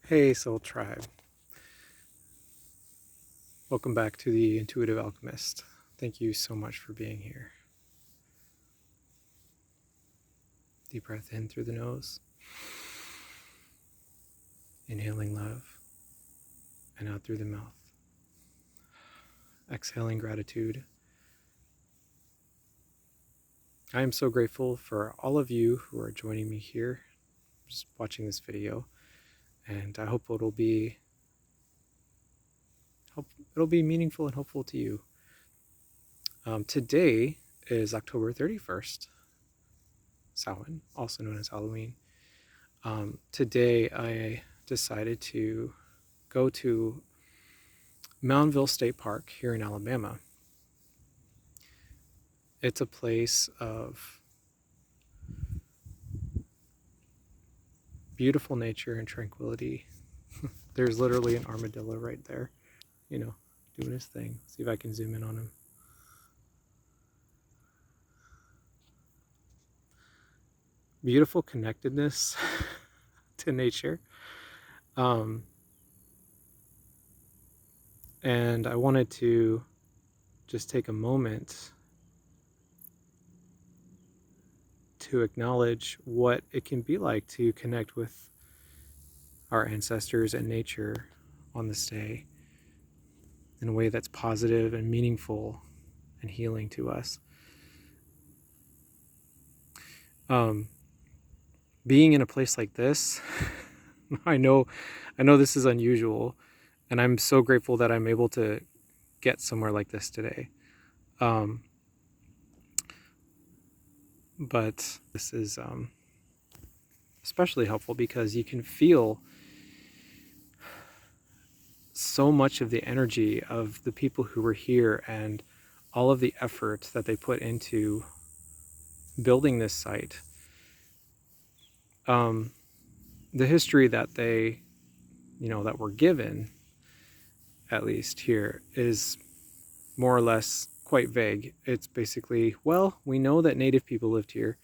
Hey Soul Tribe, welcome back to the Intuitive Alchemist. Thank you so much for being here. Deep breath in through the nose, inhaling love, and out through the mouth. Exhaling gratitude. I am so grateful for all of you who are joining me here, just watching this video, and I hope it'll be meaningful and hopeful to you. Today is October 31st, Samhain, also known as Halloween. Today I decided to go to Moundville State Park here in Alabama. It's a place of beautiful nature and tranquility. There's literally an armadillo right there, doing his thing. See if I can zoom in on him. Beautiful connectedness to nature. And I wanted to just take a moment to acknowledge what it can be like to connect with our ancestors and nature on this day in a way that's positive and meaningful and healing to us. Being in a place like this, I know this is unusual, and I'm so grateful that I'm able to get somewhere like this today. But this is especially helpful because you can feel so much of the energy of the people who were here and all of the effort that they put into building this site. The history that they, that we're given, at least here, is more or less quite vague. It's basically, well, we know that native people lived here.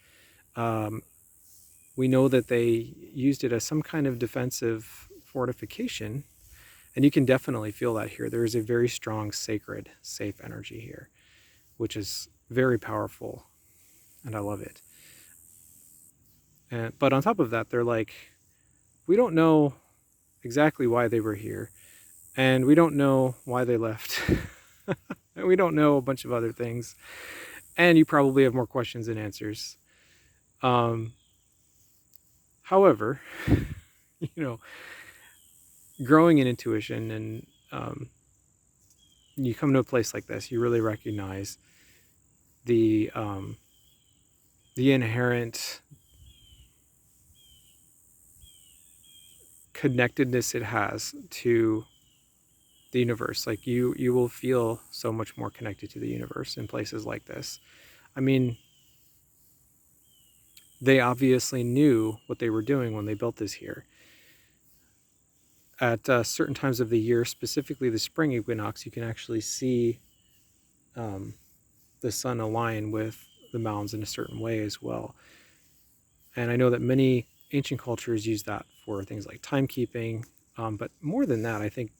We know that they used it as some kind of defensive fortification, and you can definitely feel that here. There is a very strong, sacred, safe energy here, which is very powerful, and I love it. But on top of that, they're like, we don't know exactly why they were here, and we don't know why they left. And we don't know a bunch of other things, and you probably have more questions than answers. However, growing in intuition, and you come to a place like this, you really recognize the inherent connectedness it has to the universe. Like you will feel so much more connected to the universe in places like this. I mean, they obviously knew what they were doing when they built this here. At certain times of the year, specifically the spring equinox, you can actually see the sun align with the mounds in a certain way as well. And I know that many ancient cultures use that for things like timekeeping, but more than that, I think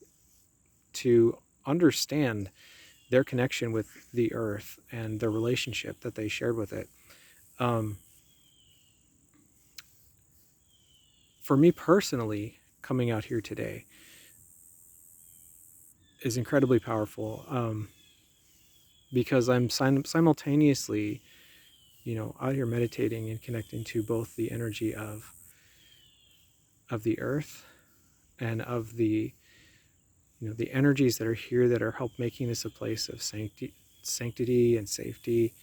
to understand their connection with the earth and the relationship that they shared with it. For me personally, coming out here today is incredibly powerful, because I'm simultaneously, out here meditating and connecting to both the energy of the earth and of the the energies that are here that are help making this a place of sanctity and safety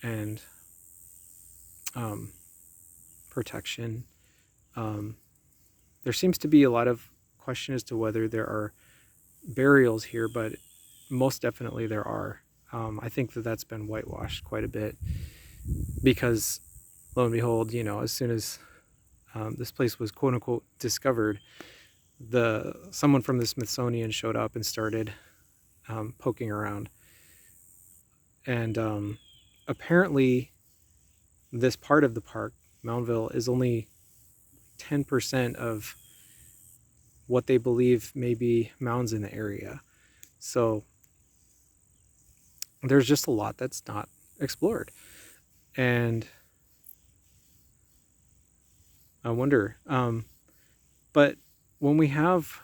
and protection. There seems to be a lot of question as to whether there are burials here, but most definitely there are. I think that that's been whitewashed quite a bit because, lo and behold, as soon as this place was quote unquote discovered, someone from the Smithsonian showed up and started poking around. And apparently this part of the park, Moundville, is only 10% of what they believe may be mounds in the area. So there's just a lot that's not explored. And I wonder, but when we have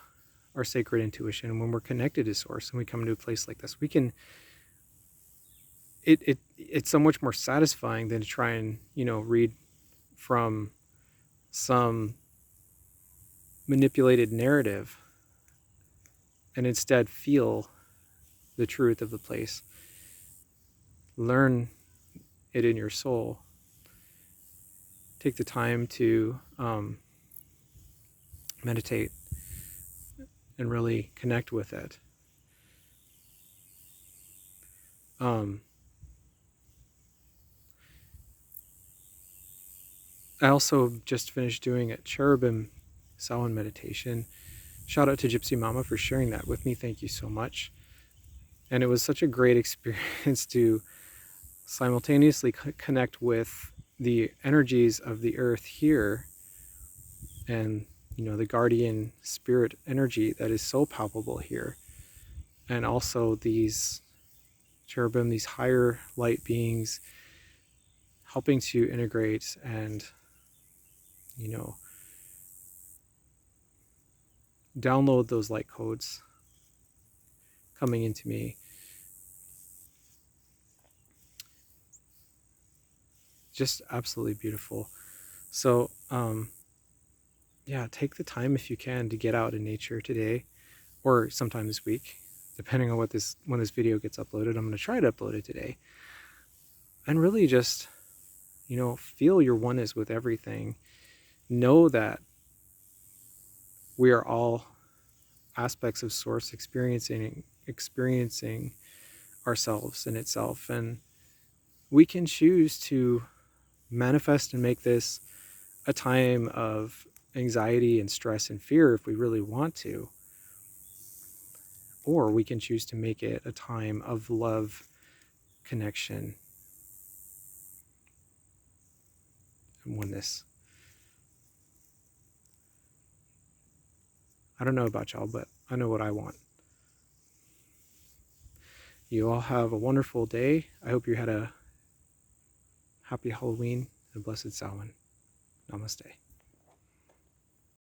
our sacred intuition, when we're connected to source and we come to a place like this, we can, it's so much more satisfying than to try and, read from some manipulated narrative, and instead feel the truth of the place. Learn it in your soul. Take the time to meditate and really connect with it. I also just finished doing a Cherubim Samhain meditation. Shout out to Gypsy Mama for sharing that with me. Thank you so much. And it was such a great experience to simultaneously connect with the energies of the earth here and, the guardian spirit energy that is so palpable here. And also these cherubim, these higher light beings, helping to integrate and, download those light codes coming into me. Just absolutely beautiful. So, yeah, take the time if you can to get out in nature today or sometime this week, depending on when this video gets uploaded. I'm going to try to upload it today. And really just, feel your oneness with everything. Know that we are all aspects of source experiencing ourselves in itself, and we can choose to manifest and make this a time of anxiety and stress and fear if we really want to, or we can choose to make it a time of love, connection, and oneness. I don't know about y'all, but I know what I want. You all have a wonderful day. I hope you had a happy Halloween and a blessed Samhain. Namaste.